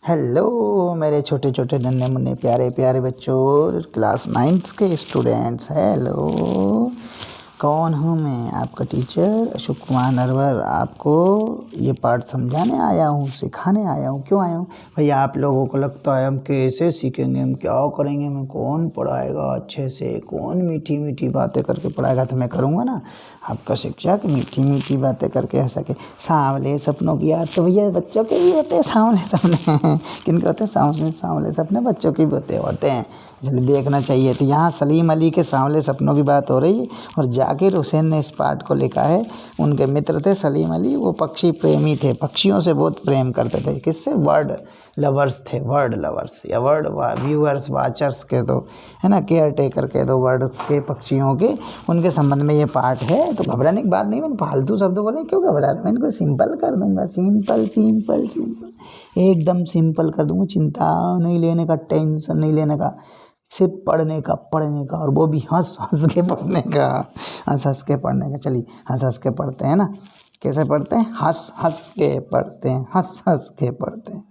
Hello मेरे छोटे छोटे नन्हे मुन्ने प्यारे प्यारे बच्चों, क्लास 9th के स्टूडेंट्स। हेलो, कौन हूँ मैं? आपका टीचर अशोक कुमार नरवर। आपको ये पाठ समझाने आया हूँ, सिखाने आया हूँ। क्यों आया हूँ भैया? आप लोगों को लगता है हम कैसे सीखेंगे, हम क्या करेंगे, हमें कौन पढ़ाएगा अच्छे से, कौन मीठी मीठी बातें करके पढ़ाएगा? तो मैं करूँगा ना, आपका शिक्षक मीठी मीठी बातें करके हंसा के। सांवले सपनों की याद तो भैया बच्चों के भी होते हैं, सांवले सपने किनके होते हैं? सांवले सपने बच्चों के भी होते हैं, इसलिए देखना चाहिए। तो यहाँ सलीम अली के सांवले सपनों की बात हो रही है और जाकिर हुसैन ने इस पाठ को लिखा है। उनके मित्र थे सलीम अली, वो पक्षी प्रेमी थे, पक्षियों से बहुत प्रेम करते थे। किससे? वर्ड लवर्स थे, वर्ड लवर्स या वर्ड व्यूअर्स, वाचर्स के दो, है ना, केयर टेकर के दो, वर्ड्स के, पक्षियों के, उनके संबंध में ये पाठ है। तो घबराने की बात नहीं, मैंने फालतू शब्द बोले, क्यों घबरा रहे? मैं इनको सिंपल कर दूंगा, सिंपल सिंपल सिंपल, एकदम सिंपल कर दूंगा। चिंता नहीं लेने का, टेंशन नहीं लेने का, सिर्फ पढ़ने का और वो भी हंस हंस के पढ़ने का, हंस हंस के पढ़ने का। चलिए हंस हंस के पढ़ते हैं ना। कैसे पढ़ते हैं? हंस हंस के पढ़ते हैं, हंस हंस के पढ़ते हैं।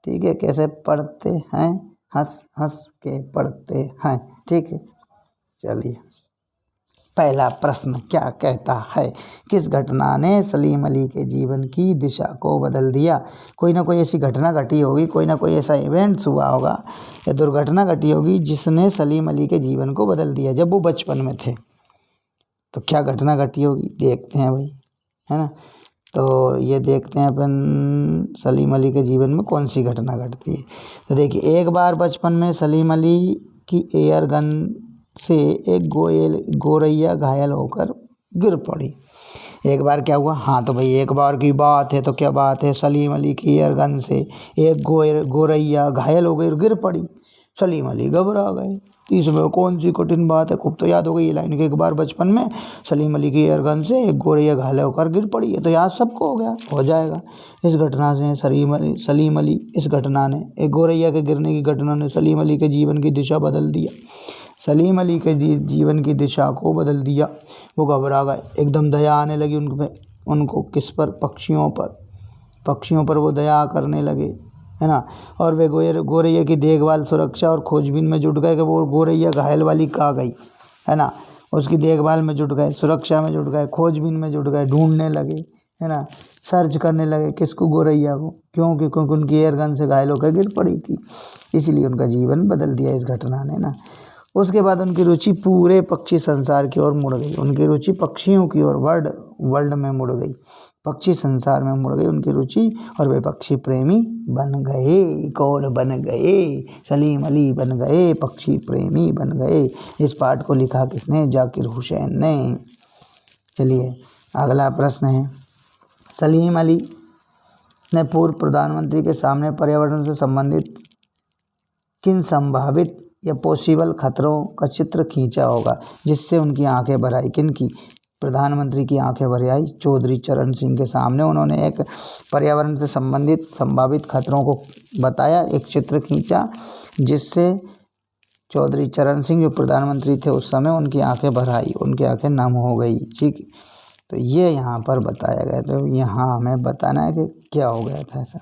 ठीक है, कैसे पढ़ते हैं? हंस हंस के पढ़ते हैं। ठीक है, चलिए पहला प्रश्न क्या कहता है? किस घटना ने सलीम अली के जीवन की दिशा को बदल दिया? कोई ना कोई ऐसी घटना घटी होगी, कोई ना कोई ऐसा इवेंट्स हुआ होगा या दुर्घटना घटी होगी जिसने सलीम अली के जीवन को बदल दिया जब वो बचपन में थे। तो क्या घटना घटी होगी, देखते हैं भाई, है ना। तो ये देखते हैं अपन सलीम अली के जीवन में कौन सी घटना घटती है। तो देखिए, एक बार बचपन में सलीम अली की एयर गन से एक गोरैया घायल होकर गिर पड़ी। एक बार क्या हुआ? हाँ, तो भाई एक बार की बात है, तो क्या बात है? सलीम अली की एयर गन से एक गोरैया घायल हो गई और गिर पड़ी। सलीम अली घबरा गए। इसमें कौन सी कठिन बात है? खूब तो याद हो गई ये लाइन कि एक बार बचपन में सलीम अली की एयर गन से एक गोरैया घायल होकर गिर पड़ी। ये तो याद सबको हो गया, हो जाएगा। इस घटना से सलीम अली इस घटना ने, एक गोरैया के गिरने की घटना ने सलीम अली के जीवन की दिशा बदल दिया। सलीम अली के जीवन की दिशा को बदल दिया। वो घबरा गए, एकदम दया आने लगी उनको किस पर? पक्षियों पर वो दया करने लगे, है ना। और वे गोरैया की देखभाल, सुरक्षा और खोजबीन में जुट गए कि वो गोरैया घायल वाली कहाँ गई, है ना। उसकी देखभाल में जुट गए, सुरक्षा में जुट गए, खोजबीन में जुट गए, ढूंढने लगे, है ना, सर्च करने लगे। किसको? गोरैया को। क्योंकि उनकी एयरगन से घायल होकर गिर पड़ी थी, इसलिए उनका जीवन बदल दिया इस घटना ने ना। उसके बाद उनकी रुचि पूरे पक्षी संसार की ओर मुड़ गई। उनकी रुचि पक्षियों की ओर, वर्ल्ड में मुड़ गई, पक्षी संसार में मुड़ गई उनकी रुचि, और वे पक्षी प्रेमी बन गए। कौन बन गए? सलीम अली बन गए, पक्षी प्रेमी बन गए। इस पाठ को लिखा किसने? जाकिर हुसैन ने। चलिए अगला प्रश्न है, सलीम अली ने पूर्व प्रधानमंत्री के सामने पर्यावरण से संबंधित किन संभावित या पॉसिबल खतरों का चित्र खींचा होगा जिससे उनकी आंखें भर आई? किन की? प्रधानमंत्री की आंखें भर आई चौधरी चरण सिंह के सामने। उन्होंने एक पर्यावरण से संबंधित संभावित खतरों को बताया, एक चित्र खींचा जिससे चौधरी चरण सिंह जो प्रधानमंत्री थे उस समय, उनकी आंखें भर आई, उनकी आंखें नम हो गई। ठीक, तो ये यहाँ पर बताया गया। तो यहाँ हमें बताना है कि क्या हो गया था ऐसा।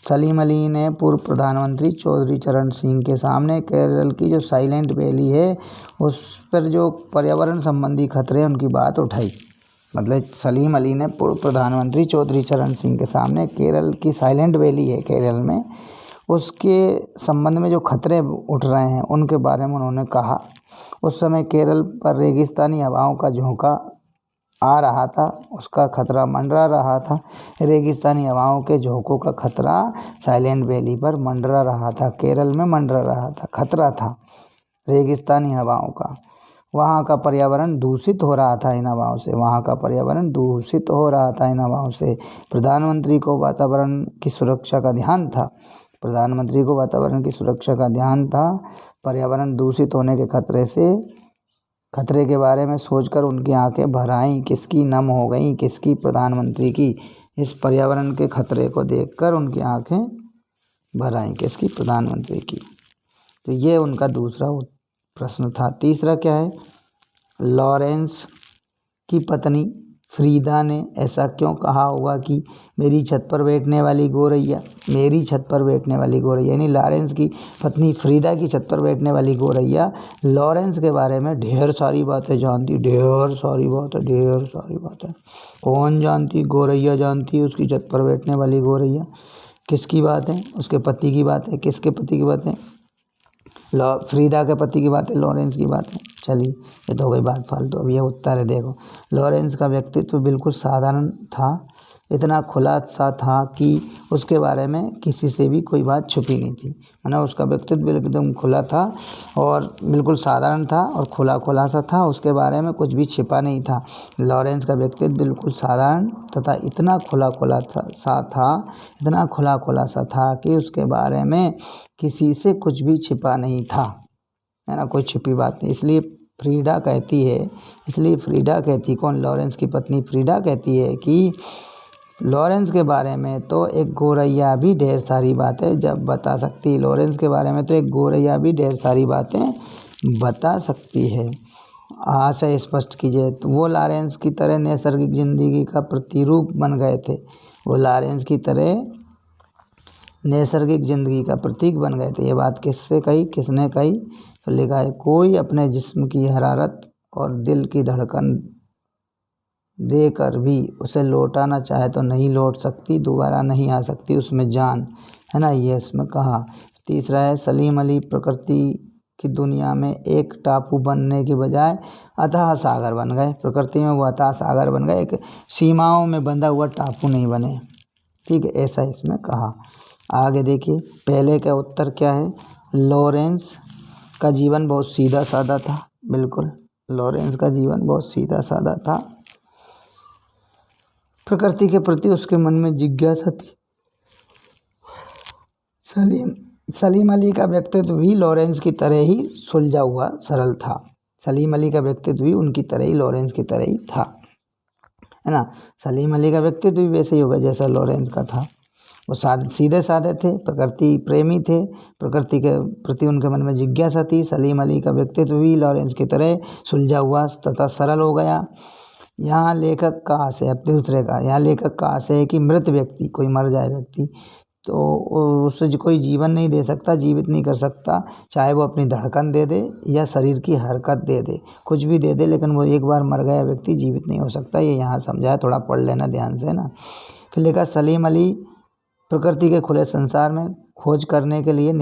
सलीम अली ने पूर्व प्रधानमंत्री चौधरी चरण सिंह के सामने केरल की जो साइलेंट वैली है उस पर जो पर्यावरण संबंधी खतरे उनकी बात उठाई। मतलब सलीम अली ने पूर्व प्रधानमंत्री चौधरी चरण सिंह के सामने केरल की साइलेंट वैली है केरल में, उसके संबंध में जो खतरे उठ रहे हैं उनके बारे में उन्होंने कहा। उस समय केरल पर रेगिस्तानी हवाओं का झोंका आ रहा था, उसका खतरा मंडरा रहा था। रेगिस्तानी हवाओं के झोंकों का खतरा साइलेंट वैली पर मंडरा रहा था, केरल में मंडरा रहा था, खतरा था रेगिस्तानी हवाओं का। वहाँ का पर्यावरण दूषित हो रहा था इन हवाओं से, वहाँ का पर्यावरण दूषित हो रहा था इन हवाओं से। प्रधानमंत्री को वातावरण की सुरक्षा का ध्यान था, प्रधानमंत्री को वातावरण की सुरक्षा का ध्यान था। पर्यावरण दूषित होने के खतरे के बारे में सोचकर उनकी आंखें भर आईं। किसकी? नम हो गईं। किसकी? प्रधानमंत्री की। इस पर्यावरण के खतरे को देखकर उनकी आंखें भर आईं। किसकी? प्रधानमंत्री की। तो ये उनका दूसरा प्रश्न था। तीसरा क्या है? लॉरेंस की पत्नी फ्रीदा ने ऐसा क्यों कहा होगा कि मेरी छत पर बैठने वाली गौरैया, मेरी छत पर बैठने वाली गौरैया, यानी लॉरेंस की पत्नी फ्रीदा की छत पर बैठने वाली गौरैया लॉरेंस के बारे में ढेर सारी बातें जानती, ढेर सारी बातें। कौन जानती? गौरैया जानती, उसकी छत पर बैठने वाली गौरैया। किसकी बात है? उसके पति की बात है। किसके पति की बात है? फ्रीदा के पति की बात है, लॉरेंस की बात है। चलिए, ये तो हो गई बात फालतू। अब ये उत्तर है, देखो। लॉरेंस का व्यक्तित्व बिल्कुल साधारण था, इतना खुला सा था कि उसके बारे में किसी से भी कोई बात छुपी नहीं थी। माना उसका व्यक्तित्व एकदम खुला था और बिल्कुल साधारण था और खुला सा था, उसके बारे में कुछ भी छिपा नहीं था। लॉरेंस का व्यक्तित्व बिल्कुल साधारण तथा इतना खुला सा था कि उसके बारे में किसी से कुछ भी छिपा नहीं था, है ना, कोई छिपी बात नहीं। इसलिए फ्रीडा कहती, कौन? लॉरेंस की पत्नी फ्रीडा कहती है कि लॉरेंस के बारे में तो एक गौरैया भी ढेर सारी बातें जब बता सकती है। लॉरेंस के बारे में तो एक गौरैया भी ढेर सारी बातें बता सकती है। आशय स्पष्ट कीजिए। तो वो लॉरेंस की तरह नैसर्गिक जिंदगी का प्रतिरूप बन गए थे। वो लॉरेंस की तरह नैसर्गिक जिंदगी का प्रतीक बन गए थे। ये बात किससे कही? किसने कही? तो लिखा है, कोई अपने जिस्म की हरारत और दिल की धड़कन देकर भी उसे लौटाना चाहे तो नहीं लौट सकती, दोबारा नहीं आ सकती उसमें जान, है ना, ये इसमें कहा। तीसरा है, सलीम अली प्रकृति की दुनिया में एक टापू बनने के बजाय अथाह सागर बन गए। प्रकृति में वो अथाह सागर बन गए, एक सीमाओं में बंधा हुआ टापू नहीं बने। ठीक है, ऐसा इसमें कहा। आगे देखिए, पहले का उत्तर क्या है? लॉरेंस का जीवन बहुत सीधा साधा था। बिल्कुल, लॉरेंस का जीवन बहुत सीधा साधा था। प्रकृति के प्रति उसके मन में जिज्ञासा थी। सलीम अली का व्यक्तित्व भी लॉरेंस की तरह ही सुलझा हुआ सरल था। सलीम अली का व्यक्तित्व भी उनकी तरह ही, लॉरेंस की तरह ही था, है ना। सलीम अली का व्यक्तित्व भी वैसे ही होगा जैसा लॉरेंस का था। वो सीधे साधे थे, प्रकृति प्रेमी थे, प्रकृति के प्रति उनके मन में जिज्ञासा थी। सलीम अली का व्यक्तित्व भी लॉरेंस की तरह सुलझा हुआ तथा सरल हो गया। यहाँ लेखक का आशय, अब दूसरे का, यहाँ लेखक का आशय है कि मृत व्यक्ति, कोई मर जाए व्यक्ति, तो उससे कोई जीवन नहीं दे सकता, जीवित नहीं कर सकता, चाहे वो अपनी धड़कन दे दे या शरीर की हरकत दे दे, कुछ भी दे दे, लेकिन वो एक बार मर गया व्यक्ति जीवित नहीं हो सकता। ये यहाँ समझाया, थोड़ा पढ़ लेना ध्यान से ना। फिर लिखा, सलीम अली प्रकृति के खुले संसार में खोज करने के लिए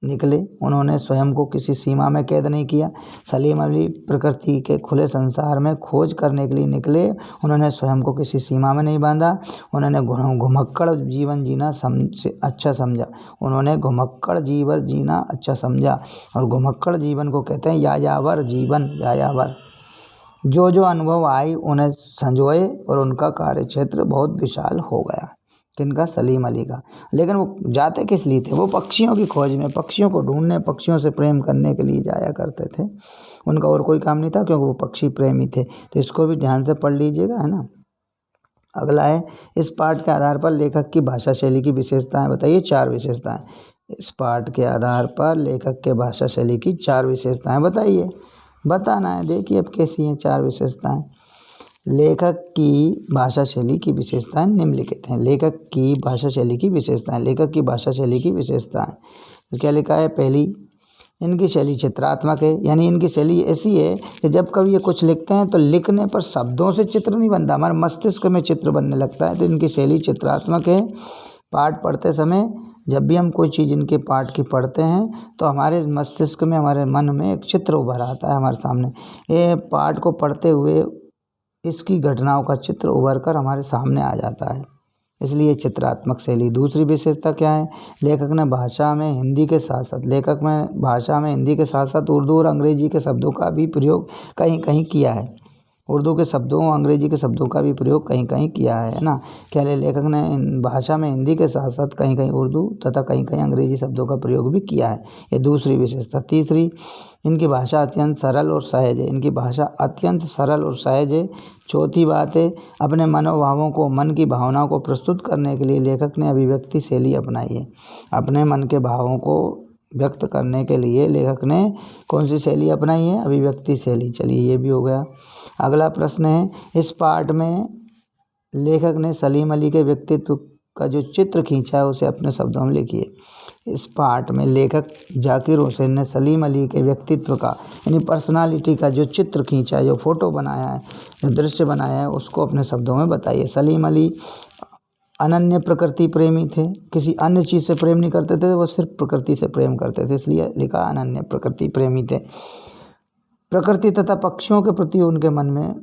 निकले। उन्होंने स्वयं को किसी सीमा में कैद नहीं किया। सलीम अली प्रकृति के खुले संसार में खोज करने के लिए निकले। उन्होंने स्वयं को किसी सीमा में नहीं बांधा। उन्होंने घुमक्कड़ जीवन जीना अच्छा समझा। उन्होंने घुमक्कड़ जीवन जीना अच्छा समझा, और घुमक्कड़ जीवन को कहते हैं यायावर जीवन, यायावर। जो अनुभव आई उन्हें संजोए और उनका कार्यक्षेत्र बहुत विशाल हो गया। किनका? सलीम अली का। लेकिन वो जाते किस लिए थे? वो पक्षियों की खोज में, पक्षियों को ढूंढने, पक्षियों से प्रेम करने के लिए जाया करते थे। उनका और कोई काम नहीं था, क्योंकि वो पक्षी प्रेमी थे। तो इसको भी ध्यान से पढ़ लीजिएगा, है ना। अगला है, इस पाठ के आधार पर लेखक की भाषा शैली की विशेषताएं बताइए। 4 विशेषताएं। इस पाठ के आधार पर लेखक के भाषा शैली की 4 विशेषताएं बताइए। बताना है। देखिए अब कैसी हैं 4 विशेषताएं। लेखक की भाषा शैली की विशेषताएं निम्नलिखित हैं। लेखक की भाषा शैली की विशेषताएं। तो क्या लिखा है? पहली, इनकी शैली चित्रात्मक है, यानी इनकी शैली ऐसी है कि जब कभी ये कुछ लिखते हैं तो लिखने पर शब्दों से चित्र नहीं बनता, हमारे मस्तिष्क में चित्र बनने लगता है। तो इनकी शैली चित्रात्मक है। पाठ पढ़ते समय जब भी हम कोई चीज़ इनके पाठ की पढ़ते हैं तो हमारे मस्तिष्क में, हमारे मन में एक चित्र उभर आता है हमारे सामने। ये पाठ को पढ़ते हुए इसकी घटनाओं का चित्र उभर कर हमारे सामने आ जाता है, इसलिए चित्रात्मक शैली। दूसरी विशेषता क्या है? लेखक ने भाषा में हिंदी के साथ साथ उर्दू और अंग्रेजी के शब्दों का भी प्रयोग कहीं कहीं किया है। उर्दू के शब्दों, अंग्रेजी के शब्दों का भी प्रयोग कहीं कहीं किया है ना। क्या लेखक ने भाषा में हिंदी के साथ साथ कहीं कहीं उर्दू तथा कहीं कहीं अंग्रेजी शब्दों का प्रयोग भी किया है। ये दूसरी विशेषता। तीसरी, इनकी भाषा अत्यंत सरल और सहज है। चौथी बात है, अपने मनोभावों को, मन की भावनाओं को प्रस्तुत करने के लिए लेखक ने अभिव्यक्ति शैली अपनाई है। अपने मन के भावों को व्यक्त करने के लिए लेखक ने कौन सी शैली अपनाई है? अभिव्यक्ति शैली। चलिए ये भी हो गया। अगला प्रश्न है, इस पाठ में लेखक ने सलीम अली के व्यक्तित्व का जो चित्र खींचा है उसे अपने शब्दों में लिखिए। इस पाठ में लेखक जाकिर हुसैन ने सलीम अली के व्यक्तित्व का यानी पर्सनालिटी का जो चित्र खींचा है, जो फोटो बनाया है, जो दृश्य बनाया है, उसको अपने शब्दों में बताइए। सलीम अली अनन्य प्रकृति प्रेमी थे, किसी अन्य चीज़ से प्रेम नहीं करते थे, वो सिर्फ प्रकृति से प्रेम करते थे, इसलिए लिखा अनन्य प्रकृति प्रेमी थे। प्रकृति तथा पक्षियों के प्रति उनके मन में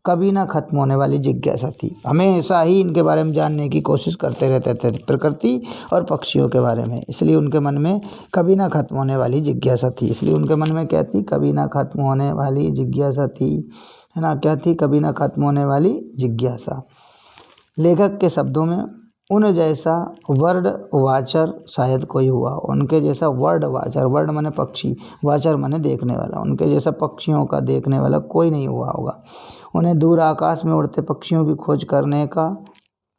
कभी ना खत्म होने वाली जिज्ञासा थी। हमेशा ही इनके बारे में जानने की कोशिश करते रहते थे, प्रकृति और पक्षियों के बारे में, इसलिए उनके मन में कभी ना खत्म होने वाली जिज्ञासा थी। इसलिए उनके मन में क्या थी? कभी ना खत्म होने वाली जिज्ञासा थी, है ना? क्या थी? कभी ना खत्म होने वाली जिज्ञासा। लेखक के शब्दों में उन जैसा वर्ड वाचर शायद कोई हुआ, उनके जैसा वर्ड वाचर, वर्ड माने पक्षी, वाचर माने देखने वाला, उनके जैसा पक्षियों का देखने वाला कोई नहीं हुआ होगा। उन्हें दूर आकाश में उड़ते पक्षियों की खोज करने का,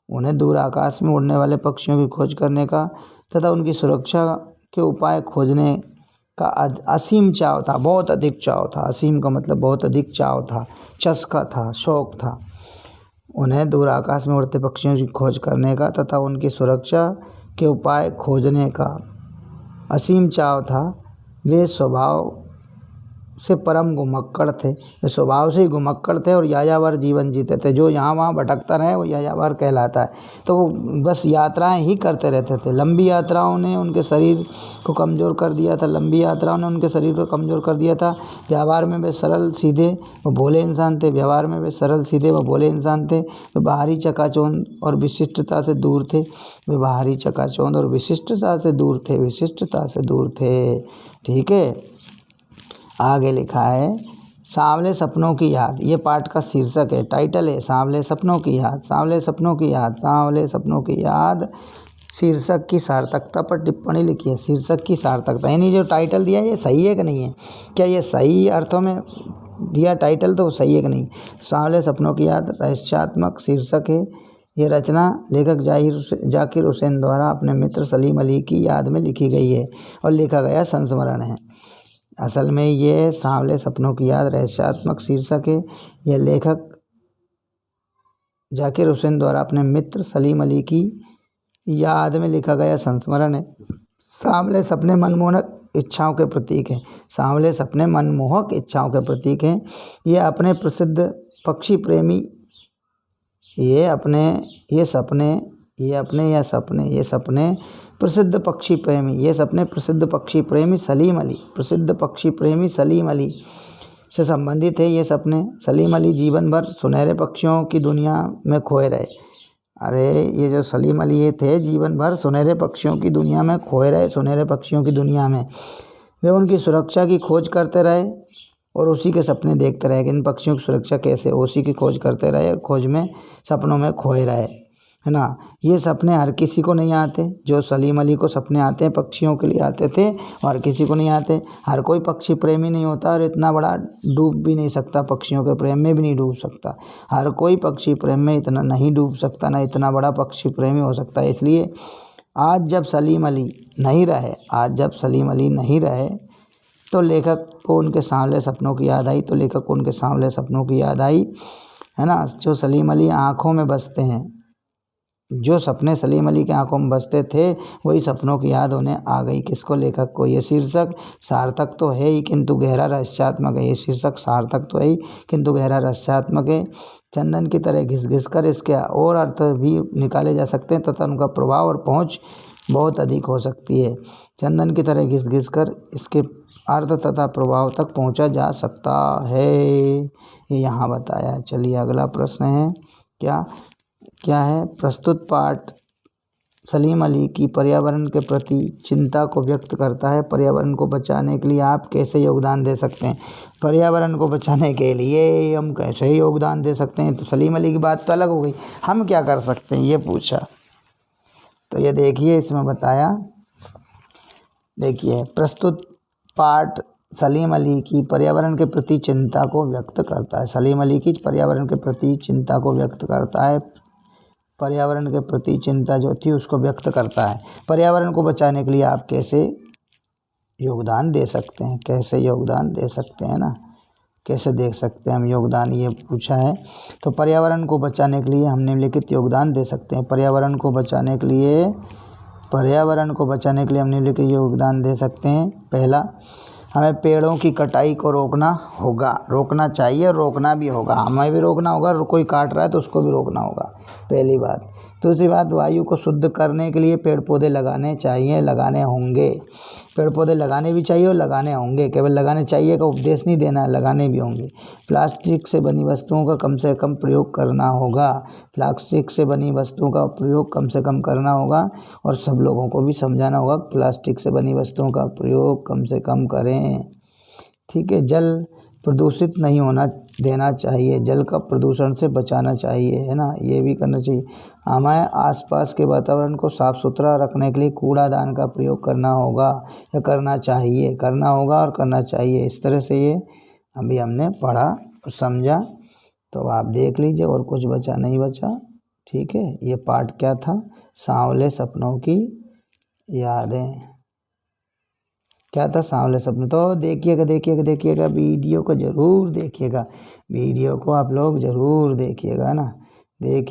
उन्हें दूर आकाश में उड़ने वाले पक्षियों की खोज करने का तथा उनकी सुरक्षा के उपाय खोजने का असीम चाव था, बहुत अधिक चाव था। असीम का मतलब बहुत अधिक चाव था, चस्का था, शौक़ था। उन्हें दूर आकाश में उड़ते पक्षियों की खोज करने का तथा उनकी सुरक्षा के उपाय खोजने का असीम चाव था। वे स्वभाव से परम घुमक्कड़ थे, वे स्वभाव से ही घुमक्कड़ थे और यायावर जीवन जीते थे। जो यहाँ वहाँ भटकता रहे वो यायावर कहलाता है। तो वो बस यात्राएं ही करते रहते थे। लंबी यात्राओं ने उनके शरीर को कमज़ोर कर दिया था, लंबी यात्राओं ने उनके शरीर को कमज़ोर कर दिया था। व्यवहार में वे सरल सीधे व भोले इंसान थे, व्यवहार में वे सरल सीधे व भोले इंसान थे। वे बाहरी चकाचौंध और विशिष्टता से दूर थे, वे बाहरी चकाचौंध और विशिष्टता से दूर थे, विशिष्टता से दूर थे। ठीक है, आगे लिखा है सांवले सपनों की याद। ये पाठ का शीर्षक है, टाइटल है सांवले सपनों की याद, सांवले सपनों की याद, सांवले सपनों की याद। शीर्षक की सार्थकता पर टिप्पणी लिखी है। शीर्षक की सार्थकता यानी जो टाइटल दिया है ये सही है कि नहीं है, क्या ये सही अर्थों में दिया टाइटल तो सही है कि नहीं। सांवले सपनों की याद रहस्यात्मक शीर्षक है। ये रचना लेखक जाकिर हुसैन द्वारा अपने मित्र सलीम अली की याद में लिखी गई है और लिखा गया संस्मरण है। असल में ये सांवले सपनों की याद रहस्यात्मक शीर्षक है। यह लेखक जाकिर हुसैन द्वारा अपने मित्र सलीम अली की याद में लिखा गया संस्मरण है। सांवले सपने मनमोहक इच्छाओं के प्रतीक हैं, सांवले सपने मनमोहक इच्छाओं के प्रतीक हैं। ये अपने प्रसिद्ध पक्षी प्रेमी ये सपने प्रसिद्ध पक्षी प्रेमी सलीम अली से संबंधित है। ये सपने सलीम अली जीवन भर सुनहरे पक्षियों की दुनिया में खोए रहे। अरे ये जो सलीम अली ये थे जीवन भर सुनहरे पक्षियों की दुनिया में खोए रहे, सुनहरे पक्षियों की दुनिया में वे उनकी सुरक्षा की खोज करते रहे और उसी के सपने देखते रहे कि इन पक्षियों की सुरक्षा कैसे, उसी की खोज करते रहे, खोज में सपनों में खोए रहे, है ना। ये सपने हर किसी को नहीं आते, जो सलीम अली को सपने आते हैं पक्षियों के लिए आते थे, और हर किसी को नहीं आते। हर कोई पक्षी प्रेमी नहीं होता और इतना बड़ा डूब भी नहीं सकता, पक्षियों के प्रेम में भी नहीं डूब सकता। हर कोई पक्षी प्रेम में इतना नहीं डूब सकता, ना इतना बड़ा पक्षी प्रेमी हो सकता है। इसलिए आज जब सलीम अली नहीं रहे तो लेखक को उनके सांवले सपनों की याद आई, है ना। जो सलीम अली आँखों में बसते हैं, जो सपने सलीम अली की आंखों में बसते थे वही सपनों की याद उन्हें आ गई। किसको? लेखक को। ये शीर्षक सार्थक तो है ही किंतु गहरा रहस्यात्मक है। ये शीर्षक सार्थक तो है ही किंतु गहरा रहस्यात्मक है। चंदन की तरह घिस कर इसके और अर्थ भी निकाले जा सकते हैं तथा उनका प्रभाव और पहुंच बहुत अधिक हो सकती है। चंदन की तरह घिस कर इसके अर्थ तथा प्रभाव तक पहुंचा जा सकता है, ये यहाँ बताया। चलिए अगला प्रश्न है, क्या है? प्रस्तुत पाठ सलीम अली की पर्यावरण के प्रति चिंता को व्यक्त करता है। पर्यावरण को बचाने के लिए आप कैसे योगदान दे सकते हैं? पर्यावरण को बचाने के लिए हम कैसे योगदान दे सकते हैं? तो सलीम अली की बात तो अलग हो गई, हम क्या कर सकते हैं ये पूछा। तो ये देखिए इसमें बताया, देखिए प्रस्तुत पाठ सलीम अली की पर्यावरण के प्रति चिंता को व्यक्त करता है। सलीम अली की पर्यावरण के प्रति चिंता को व्यक्त करता है। पर्यावरण के प्रति चिंता जो थी उसको व्यक्त करता है। पर्यावरण को बचाने के लिए आप कैसे योगदान दे सकते हैं, कैसे योगदान दे सकते हैं ना, कैसे दे सकते हैं हम योगदान, ये पूछा है। तो पर्यावरण को बचाने के लिए हम निम्नलिखित योगदान दे सकते हैं। पर्यावरण को बचाने के लिए हम निम्नलिखित योगदान दे सकते हैं। पहला, हमें पेड़ों की कटाई को रोकना चाहिए, रोकना भी होगा, हमें भी रोकना होगा, और कोई काट रहा है तो उसको भी रोकना होगा, पहली बात। दूसरी बात, वायु को शुद्ध करने के लिए पेड़ पौधे लगाने चाहिए, लगाने होंगे। पेड़ पौधे लगाने भी चाहिए और लगाने होंगे, केवल लगाने चाहिए का उपदेश नहीं देना है, लगाने भी होंगे। प्लास्टिक से बनी वस्तुओं का कम से कम प्रयोग करना होगा, प्लास्टिक से बनी वस्तुओं का प्रयोग कम से कम करना होगा, और सब लोगों को भी समझाना होगा प्लास्टिक से बनी वस्तुओं का प्रयोग कम से कम करें। ठीक है। जल प्रदूषित नहीं होना देना चाहिए, जल का प्रदूषण से बचाना चाहिए, है ना, ये भी करना चाहिए। हमें आसपास के वातावरण को साफ़ सुथरा रखने के लिए कूड़ादान का प्रयोग करना होगा या करना होगा और करना चाहिए। इस तरह से ये अभी हमने पढ़ा और समझा, तो आप देख लीजिए, और कुछ बचा नहीं बचा। ठीक है। ये पाठ क्या था? सांवले सपनों की यादें। क्या था? सांवले सपने। तो देखिएगा वीडियो को ज़रूर देखिएगा, वीडियो को आप लोग ज़रूर देखिएगा ना, देखिए।